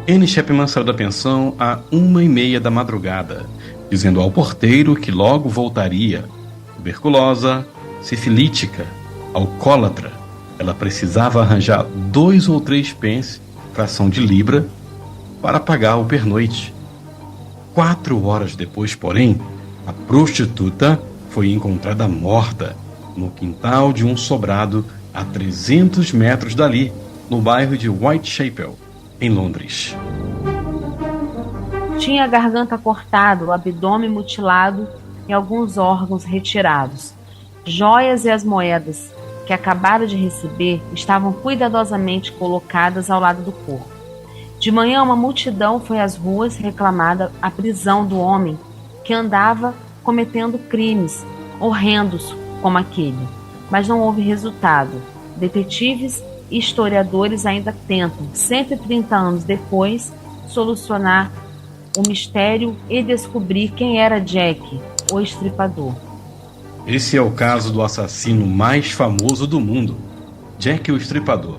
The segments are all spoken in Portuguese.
Anne Chapman saiu da pensão à 1h30 da madrugada, dizendo ao porteiro que logo voltaria. Tuberculosa, sifilítica, alcoólatra, ela precisava arranjar 2 ou 3 pence, fração de libra, para pagar o pernoite. 4 horas depois, porém, a prostituta foi encontrada morta no quintal de um sobrado a 300 metros dali, no bairro de Whitechapel, em Londres. Tinha a garganta cortada, o abdômen mutilado e alguns órgãos retirados. Joias e as moedas que acabara de receber estavam cuidadosamente colocadas ao lado do corpo. De manhã, uma multidão foi às ruas reclamar a prisão do homem que andava cometendo crimes horrendos como aquele, mas não houve resultado. Detetives e historiadores ainda tentam, 130 anos depois, solucionar o mistério e descobrir quem era Jack, o Estripador. Esse é o caso do assassino mais famoso do mundo, Jack o Estripador.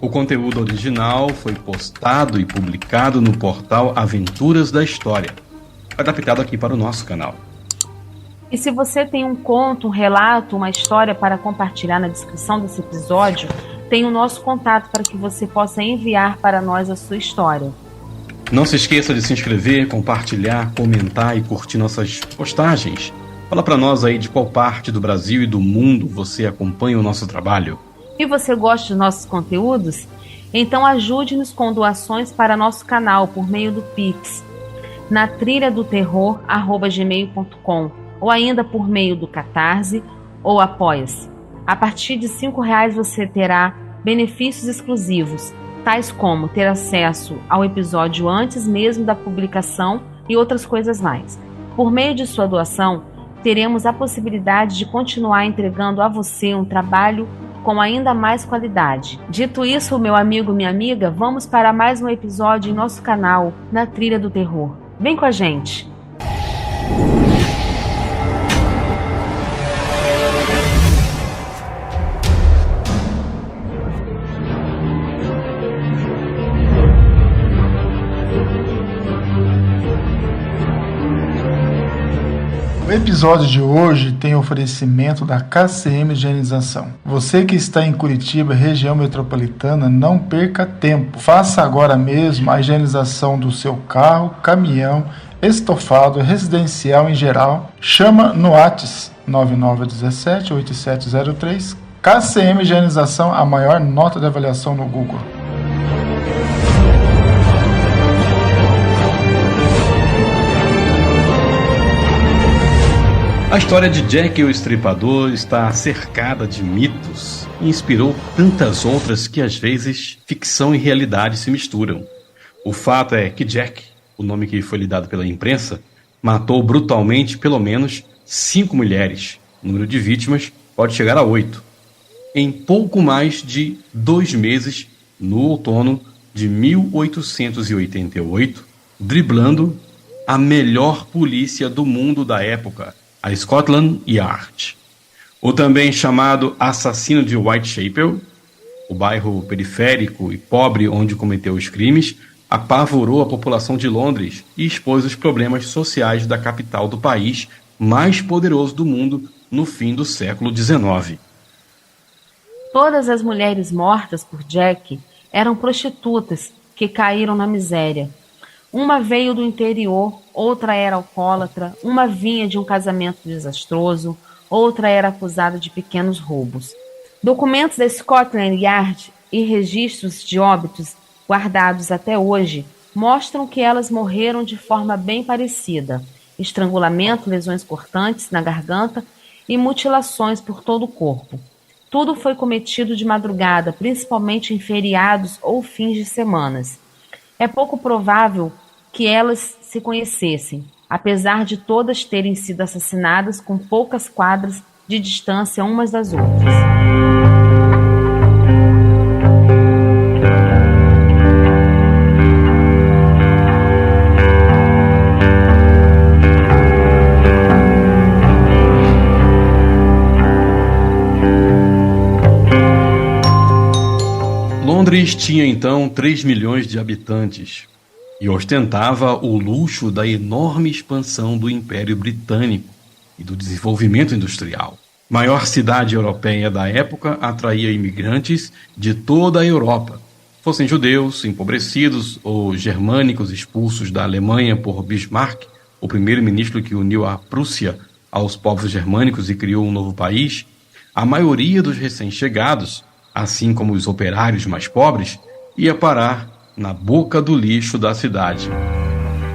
O conteúdo original foi postado e publicado no portal Aventuras da História, adaptado aqui para o nosso canal. E se você tem um conto, um relato, uma história para compartilhar na descrição desse episódio, tem o nosso contato para que você possa enviar para nós a sua história. Não se esqueça de se inscrever, compartilhar, comentar e curtir nossas postagens. Fala para nós aí de qual parte do Brasil e do mundo você acompanha o nosso trabalho. E você gosta dos nossos conteúdos? Então ajude-nos com doações para nosso canal por meio do Pix, na trilhadoterror@gmail.com, ou ainda por meio do Catarse ou Apoia-se. A partir de R$5 você terá benefícios exclusivos, tais como ter acesso ao episódio antes mesmo da publicação e outras coisas mais. Por meio de sua doação, teremos a possibilidade de continuar entregando a você um trabalho com ainda mais qualidade. Dito isso, meu amigo, minha amiga, vamos para mais um episódio em nosso canal, Na Trilha do Terror. Vem com a gente! O episódio de hoje tem oferecimento da KCM Higienização. Você que está em Curitiba, região metropolitana, não perca tempo. Faça agora mesmo a higienização do seu carro, caminhão, estofado, residencial em geral. Chama no WhatsApp 9917-8703. KCM Higienização, a maior nota de avaliação no Google. A história de Jack o Estripador está cercada de mitos e inspirou tantas outras que às vezes ficção e realidade se misturam. O fato é que Jack, o nome que foi lhe dado pela imprensa, matou brutalmente pelo menos 5 mulheres. O número de vítimas pode chegar a 8. Em pouco mais de 2 meses, no outono de 1888, driblando a melhor polícia do mundo da época, a Scotland Yard. O também chamado assassino de Whitechapel, o bairro periférico e pobre onde cometeu os crimes, apavorou a população de Londres e expôs os problemas sociais da capital do país mais poderoso do mundo no fim do século XIX. Todas as mulheres mortas por Jack eram prostitutas que caíram na miséria. Uma veio do interior, outra era alcoólatra, uma vinha de um casamento desastroso, outra era acusada de pequenos roubos. Documentos da Scotland Yard e registros de óbitos guardados até hoje mostram que elas morreram de forma bem parecida: estrangulamento, lesões cortantes na garganta e mutilações por todo o corpo. Tudo foi cometido de madrugada, principalmente em feriados ou fins de semanas. É pouco provável que elas se conhecessem, apesar de todas terem sido assassinadas com poucas quadras de distância umas das outras. Londres tinha então 3 milhões de habitantes e ostentava o luxo da enorme expansão do Império Britânico e do desenvolvimento industrial. Maior cidade europeia da época, atraía imigrantes de toda a Europa, fossem judeus, empobrecidos ou germânicos expulsos da Alemanha por Bismarck, o primeiro-ministro que uniu a Prússia aos povos germânicos e criou um novo país. A maioria dos recém-chegados, assim como os operários mais pobres, ia parar na boca do lixo da cidade.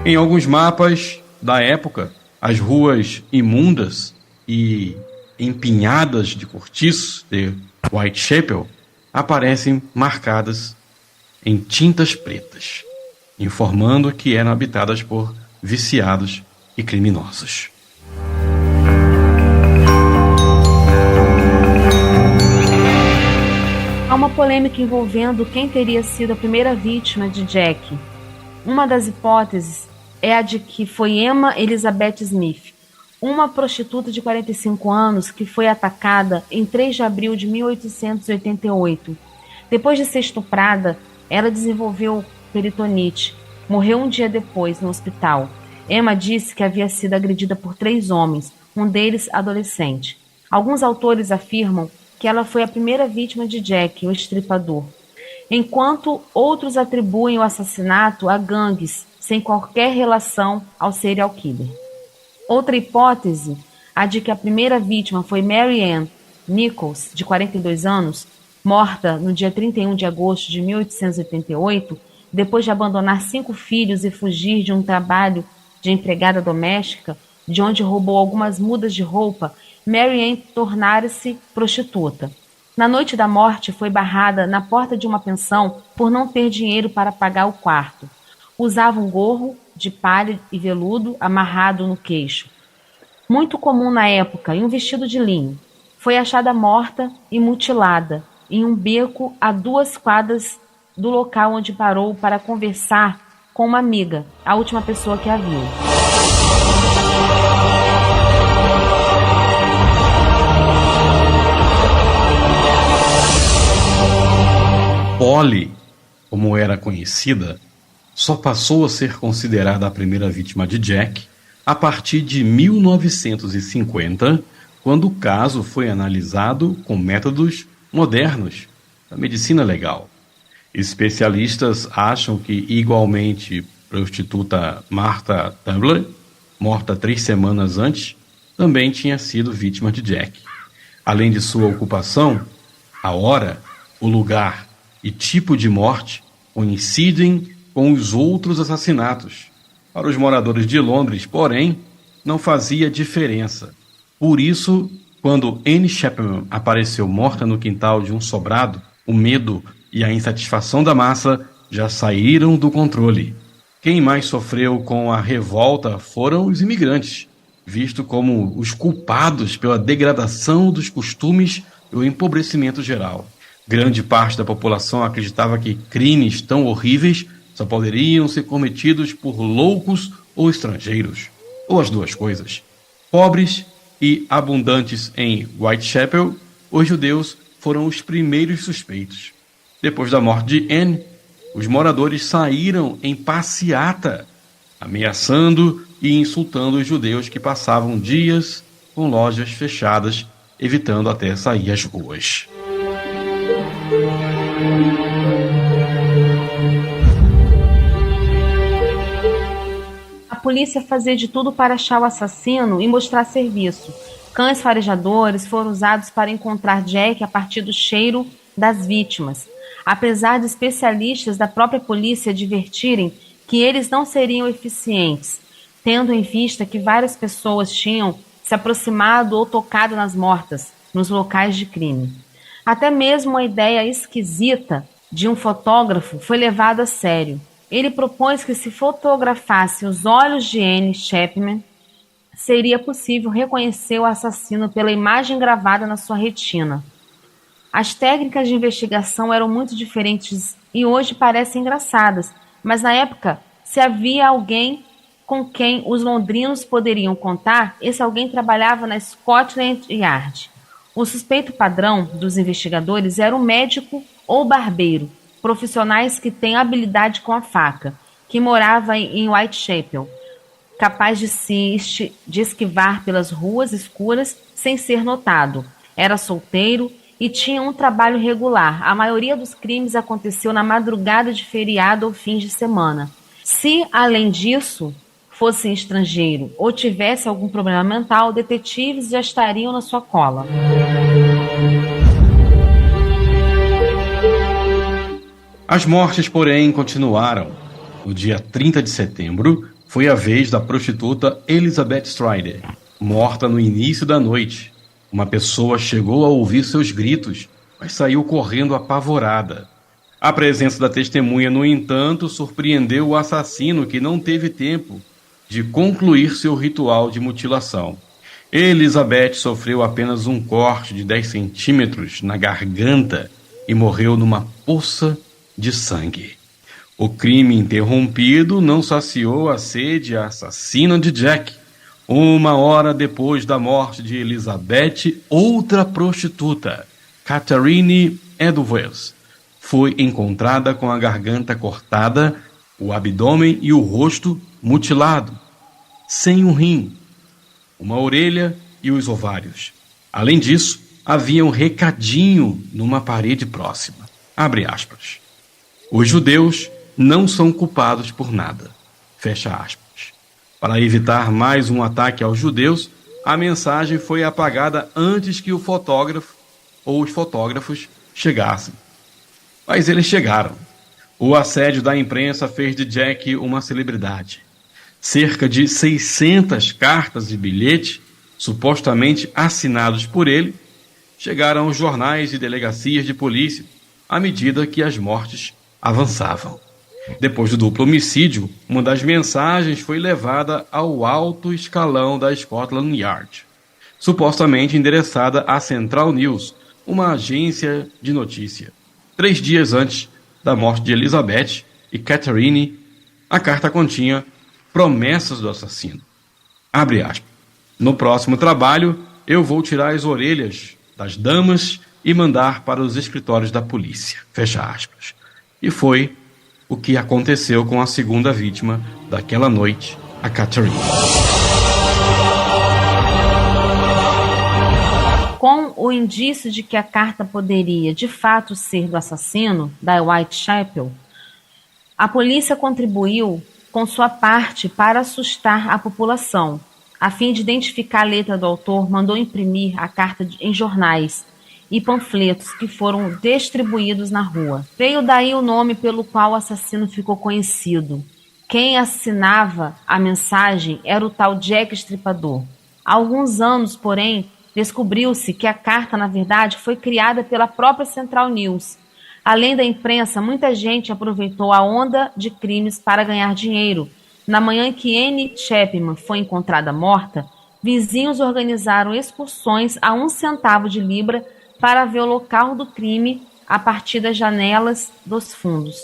Em alguns mapas da época, as ruas imundas e empinhadas de cortiço de Whitechapel aparecem marcadas em tintas pretas, informando que eram habitadas por viciados e criminosos. Há uma polêmica envolvendo quem teria sido a primeira vítima de Jack. Uma das hipóteses é a de que foi Emma Elizabeth Smith, uma prostituta de 45 anos que foi atacada em 3 de abril de 1888. Depois de ser estuprada, ela desenvolveu peritonite. Morreu um dia depois no hospital. Emma disse que havia sido agredida por 3 homens, um deles adolescente. Alguns autores afirmam que ela foi a primeira vítima de Jack, o estripador, enquanto outros atribuem o assassinato a gangues, sem qualquer relação ao serial killer. Outra hipótese, a de que a primeira vítima foi Mary Ann Nichols, de 42 anos, morta no dia 31 de agosto de 1888, depois de abandonar 5 filhos e fugir de um trabalho de empregada doméstica, de onde roubou algumas mudas de roupa. Mary Ann tornara-se prostituta. Na noite da morte, foi barrada na porta de uma pensão por não ter dinheiro para pagar o quarto. Usava um gorro de palha e veludo amarrado no queixo, muito comum na época, e um vestido de linho. Foi achada morta e mutilada em um beco a 2 quadras do local onde parou para conversar com uma amiga, a última pessoa que a viu. Polly, como era conhecida, só passou a ser considerada a primeira vítima de Jack a partir de 1950, quando o caso foi analisado com métodos modernos da medicina legal. Especialistas acham que, igualmente, prostituta Martha Tumbler, morta 3 semanas antes, também tinha sido vítima de Jack. Além de sua ocupação, a hora, o lugar e tipo de morte coincidem com os outros assassinatos. Para os moradores de Londres, porém, não fazia diferença. Por isso, quando Anne Chapman apareceu morta no quintal de um sobrado, o medo e a insatisfação da massa já saíram do controle. Quem mais sofreu com a revolta foram os imigrantes, vistos como os culpados pela degradação dos costumes e o empobrecimento geral. Grande parte da população acreditava que crimes tão horríveis só poderiam ser cometidos por loucos ou estrangeiros, ou as duas coisas. Pobres e abundantes em Whitechapel, os judeus foram os primeiros suspeitos. Depois da morte de Anne, os moradores saíram em passeata, ameaçando e insultando os judeus que passavam dias com lojas fechadas, evitando até sair às ruas. A polícia fazia de tudo para achar o assassino e mostrar serviço. Cães farejadores foram usados para encontrar Jack a partir do cheiro das vítimas, apesar de especialistas da própria polícia advertirem que eles não seriam eficientes, tendo em vista que várias pessoas tinham se aproximado ou tocado nas mortas, nos locais de crime. Até mesmo a ideia esquisita de um fotógrafo foi levada a sério. Ele propôs que, se fotografasse os olhos de Anne Chapman, seria possível reconhecer o assassino pela imagem gravada na sua retina. As técnicas de investigação eram muito diferentes e hoje parecem engraçadas, mas na época, se havia alguém com quem os londrinos poderiam contar, esse alguém trabalhava na Scotland Yard. O suspeito padrão dos investigadores era o médico ou barbeiro, profissionais que têm habilidade com a faca, que morava em Whitechapel, capaz de esquivar pelas ruas escuras sem ser notado. Era solteiro e tinha um trabalho regular. A maioria dos crimes aconteceu na madrugada de feriado ou fins de semana. Se, além disso, fosse estrangeiro ou tivesse algum problema mental, detetives já estariam na sua cola. As mortes, porém, continuaram. No dia 30 de setembro, foi a vez da prostituta Elizabeth Strider, morta no início da noite. Uma pessoa chegou a ouvir seus gritos, mas saiu correndo apavorada. A presença da testemunha, no entanto, surpreendeu o assassino, que não teve tempo de concluir seu ritual de mutilação. Elizabeth sofreu apenas um corte de 10 centímetros na garganta e morreu numa poça de sangue. O crime interrompido não saciou a sede assassina de Jack. 1 hora depois da morte de Elizabeth, outra prostituta, Catherine Edwards, foi encontrada com a garganta cortada, o abdômen e o rosto mutilado, sem um rim, uma orelha e os ovários. Além disso, havia um recadinho numa parede próxima. Abre aspas. Os judeus não são culpados por nada. Fecha aspas. Para evitar mais um ataque aos judeus, a mensagem foi apagada antes que o fotógrafo ou os fotógrafos chegassem. Mas eles chegaram. O assédio da imprensa fez de Jack uma celebridade. Cerca de 600 cartas e bilhetes, supostamente assinados por ele, chegaram aos jornais e delegacias de polícia à medida que as mortes avançavam. Depois do duplo homicídio, uma das mensagens foi levada ao alto escalão da Scotland Yard, supostamente endereçada à Central News, uma agência de notícia. 3 dias antes da morte de Elizabeth e Catherine, a carta continha promessas do assassino. Abre aspas. No próximo trabalho, eu vou tirar as orelhas das damas e mandar para os escritórios da polícia. Fecha aspas. E foi o que aconteceu com a segunda vítima daquela noite, a Catherine. Com o indício de que a carta poderia, de fato, ser do assassino, da Whitechapel, a polícia contribuiu com sua parte para assustar a população. A fim de identificar a letra do autor, mandou imprimir a carta em jornais e panfletos que foram distribuídos na rua. Veio daí o nome pelo qual o assassino ficou conhecido. Quem assinava a mensagem era o tal Jack Estripador. Há alguns anos, porém, descobriu-se que a carta, na verdade, foi criada pela própria Central News. Além da imprensa, muita gente aproveitou a onda de crimes para ganhar dinheiro. Na manhã em que Anne Chapman foi encontrada morta, vizinhos organizaram excursões a 1 centavo de libra para ver o local do crime a partir das janelas dos fundos.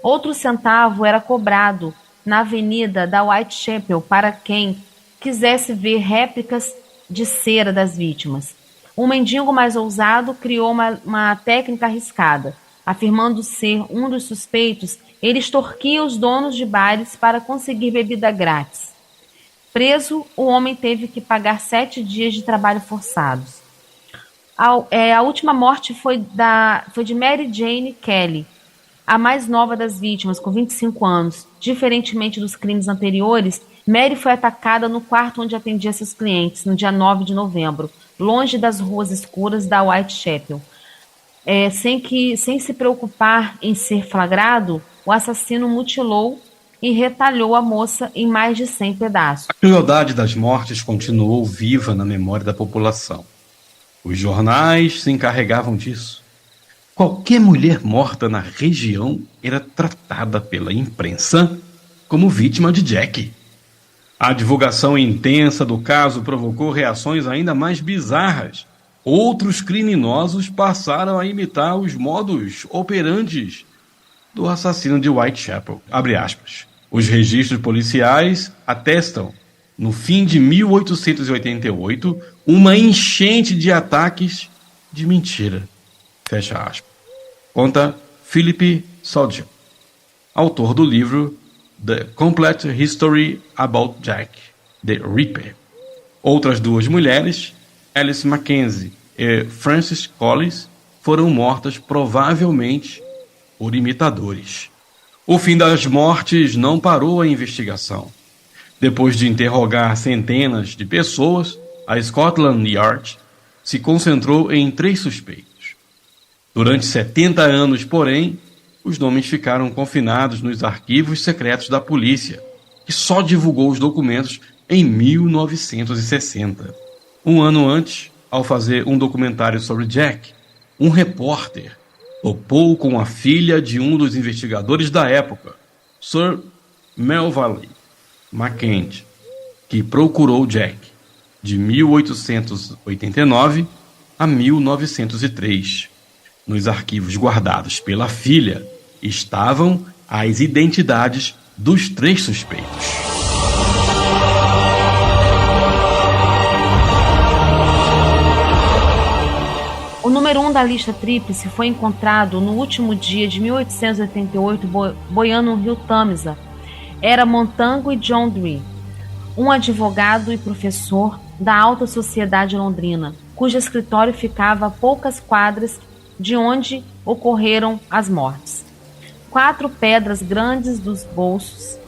Outro centavo era cobrado na avenida da Whitechapel para quem quisesse ver réplicas de cera das vítimas. Um mendigo mais ousado criou uma técnica arriscada. Afirmando ser um dos suspeitos, ele extorquia os donos de bares para conseguir bebida grátis. Preso, o homem teve que pagar 7 dias de trabalho forçados. A última morte foi de Mary Jane Kelly, a mais nova das vítimas, com 25 anos. Diferentemente dos crimes anteriores, Mary foi atacada no quarto onde atendia seus clientes, no dia 9 de novembro, longe das ruas escuras da Whitechapel. Sem se preocupar em ser flagrado, o assassino mutilou e retalhou a moça em mais de 100 pedaços. A crueldade das mortes continuou viva na memória da população. Os jornais se encarregavam disso. Qualquer mulher morta na região era tratada pela imprensa como vítima de Jack. A divulgação intensa do caso provocou reações ainda mais bizarras. Outros criminosos passaram a imitar os modus operandi do assassino de Whitechapel. Abre aspas. Os registros policiais atestam, no fim de 1888, uma enchente de ataques de mentira. Fecha aspas. Conta Philip Sodjo, autor do livro The Complete History About Jack the Ripper. Outras duas mulheres, Alice Mackenzie e Frances Collins, foram mortas provavelmente por imitadores. O fim das mortes não parou a investigação. Depois de interrogar centenas de pessoas, a Scotland Yard se concentrou em 3 suspeitos. Durante 70 anos, porém, os nomes ficaram confinados nos arquivos secretos da polícia, que só divulgou os documentos em 1960. Um ano antes, ao fazer um documentário sobre Jack, um repórter topou com a filha de um dos investigadores da época, Sir Melville Mackenzie, que procurou Jack de 1889 a 1903. Nos arquivos guardados pela filha estavam as identidades dos 3 suspeitos. O número 1 da lista tríplice foi encontrado no último dia de 1888 boiando no rio Tamisa. Era Montagu e John Dewey, um advogado e professor da alta sociedade londrina, cujo escritório ficava a poucas quadras de onde ocorreram as mortes. 4 pedras grandes dos bolsos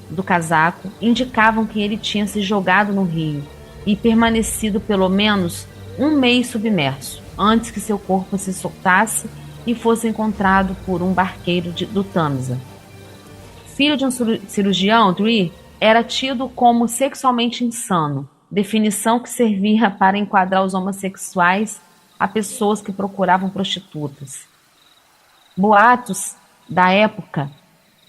do casaco indicavam que ele tinha se jogado no rio e permanecido pelo menos um mês submerso, antes que seu corpo se soltasse e fosse encontrado por um barqueiro do Tamisa. Filho de um cirurgião, Dewey era tido como sexualmente insano, definição que servia para enquadrar os homossexuais a pessoas que procuravam prostitutas. Boatos da época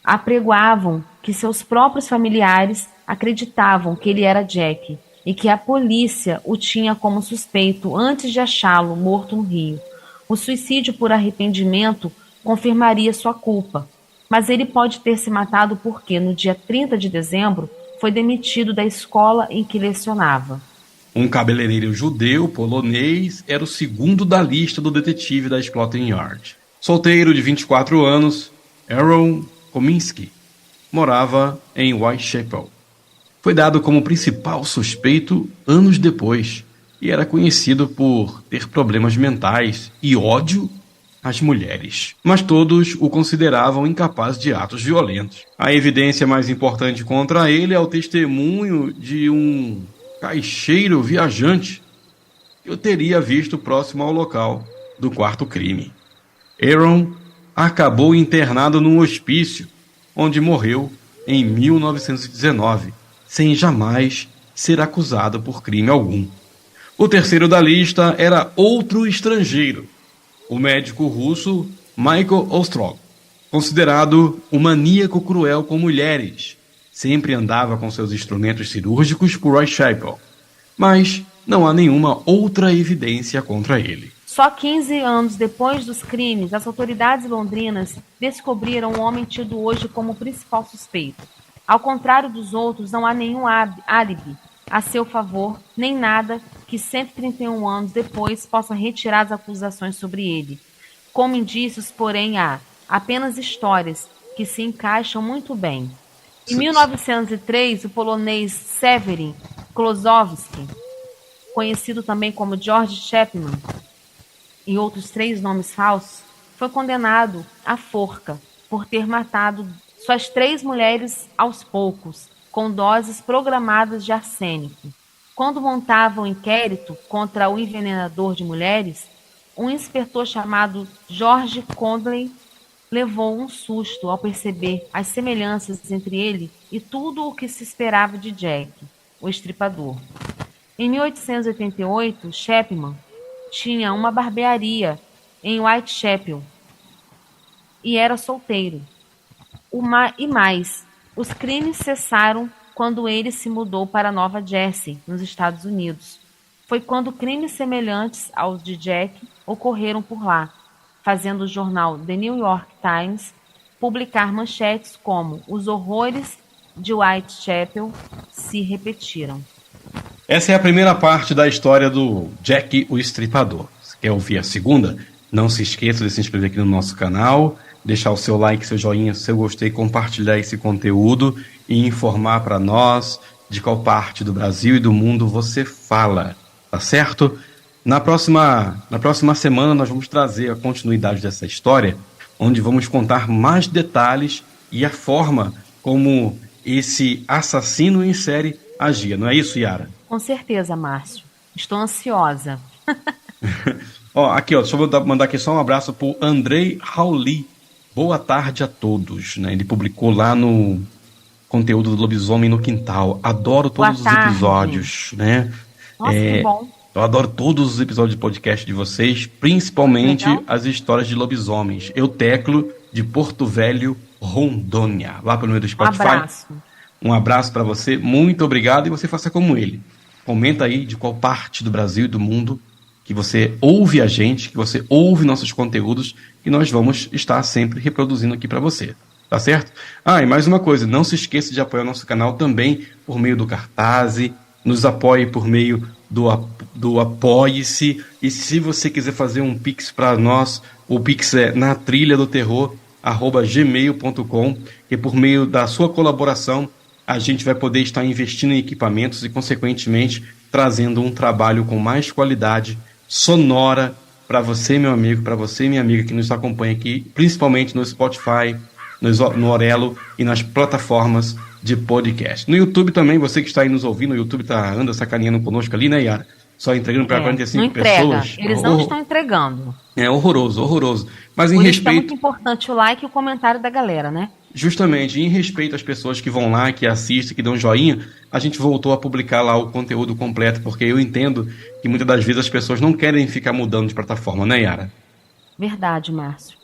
apregoavam que seus próprios familiares acreditavam que ele era Jack e que a polícia o tinha como suspeito antes de achá-lo morto no rio. O suicídio por arrependimento confirmaria sua culpa, mas ele pode ter se matado porque, no dia 30 de dezembro, foi demitido da escola em que lecionava. Um cabeleireiro judeu polonês era o segundo da lista do detetive da Scotland Yard. Solteiro de 24 anos, Aaron Kominski morava em Whitechapel. Foi dado como principal suspeito anos depois e era conhecido por ter problemas mentais e ódio às mulheres. Mas todos o consideravam incapaz de atos violentos. A evidência mais importante contra ele é o testemunho de um caixeiro viajante que o teria visto próximo ao local do quarto crime. Aaron acabou internado num hospício, onde morreu em 1919, sem jamais ser acusado por crime algum. O terceiro da lista era outro estrangeiro, o médico russo Michael Ostrog, considerado um maníaco cruel com mulheres. Sempre andava com seus instrumentos cirúrgicos por Whitechapel, mas não há nenhuma outra evidência contra ele. Só 15 anos depois dos crimes, as autoridades londrinas descobriram um homem tido hoje como principal suspeito. Ao contrário dos outros, não há nenhum álibi a seu favor, nem nada que 131 anos depois possa retirar as acusações sobre ele. Como indícios, porém, há apenas histórias que se encaixam muito bem. Em 1903, o polonês Severin Klosowski, conhecido também como George Chapman, e outros 3 nomes falsos, foi condenado à forca por ter matado suas 3 mulheres aos poucos, com doses programadas de arsênico. Quando montava um inquérito contra o envenenador de mulheres, um inspetor chamado George Conley levou um susto ao perceber as semelhanças entre ele e tudo o que se esperava de Jack, o estripador. Em 1888, Chapman tinha uma barbearia em Whitechapel e era solteiro. E mais, os crimes cessaram quando ele se mudou para Nova Jersey, nos Estados Unidos. Foi quando crimes semelhantes aos de Jack ocorreram por lá, fazendo o jornal The New York Times publicar manchetes como "Os horrores de Whitechapel se repetiram". Essa é a primeira parte da história do Jack o Estripador. Se quer ouvir a segunda, não se esqueça de se inscrever aqui no nosso canal, deixar o seu like, seu joinha, seu gostei, compartilhar esse conteúdo e informar para nós de qual parte do Brasil e do mundo você fala, tá certo? Na próxima semana nós vamos trazer a continuidade dessa história, onde vamos contar mais detalhes e a forma como esse assassino em série agia. Não é isso, Yara? Com certeza, Márcio. Estou ansiosa. Aqui, deixa eu mandar aqui só um abraço pro Andrei Rauli. Boa tarde a todos, né? Ele publicou lá no conteúdo do Lobisomem no Quintal. Adoro todos os episódios, né? Nossa, que bom. Eu adoro todos os episódios de podcast de vocês, principalmente as histórias de lobisomens. Eu teclo de Porto Velho, Rondônia, lá pelo meio do Spotify. Um abraço para você, muito obrigado, e você faça como ele. Comenta aí de qual parte do Brasil e do mundo que você ouve a gente, que você ouve nossos conteúdos, e nós vamos estar sempre reproduzindo aqui para você. Tá certo? E mais uma coisa, não se esqueça de apoiar o nosso canal também por meio do Cartaz, nos apoie por meio do Apoie-se, e se você quiser fazer um Pix para nós, o Pix é natrilhadoterror@gmail.com, e por meio da sua colaboração a gente vai poder estar investindo em equipamentos e, consequentemente, trazendo um trabalho com mais qualidade sonora para você, meu amigo, para você, minha amiga, que nos acompanha aqui, principalmente no Spotify, no Orelo e nas plataformas de podcast. No YouTube também, você que está aí nos ouvindo, o YouTube anda sacaneando conosco ali, né, Yara? Só entregando para 45 pessoas. Eles não estão entregando. É horroroso. Mas em respeito... é muito importante o like e o comentário da galera, né? Justamente, em respeito às pessoas que vão lá, que assistem, que dão joinha, a gente voltou a publicar lá o conteúdo completo, porque eu entendo que muitas das vezes as pessoas não querem ficar mudando de plataforma, né, Yara? Verdade, Márcio.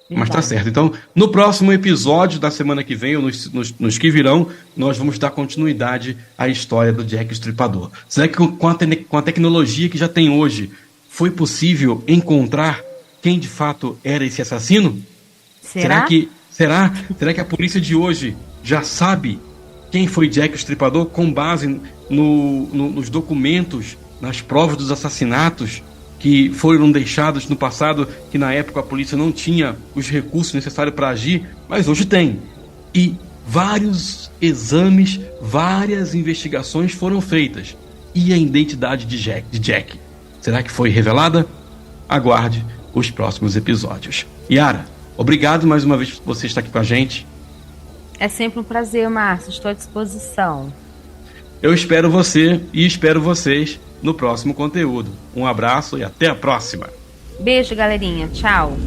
Mas tá certo. Então, no próximo episódio da semana que vem, ou nos que virão, nós vamos dar continuidade à história do Jack o Estripador. Será que com a tecnologia que já tem hoje, foi possível encontrar quem de fato era esse assassino? Será que a polícia de hoje já sabe quem foi Jack o Estripador com base nos documentos, nas provas dos assassinatos que foram deixados no passado, que na época a polícia não tinha os recursos necessários para agir, mas hoje tem. E vários exames, várias investigações foram feitas. E a identidade de Jack? Será que foi revelada? Aguarde os próximos episódios. Yara, obrigado mais uma vez por você estar aqui com a gente. É sempre um prazer, Márcio. Estou à disposição. Eu espero você e espero vocês no próximo conteúdo. Um abraço e até a próxima. Beijo, galerinha. Tchau.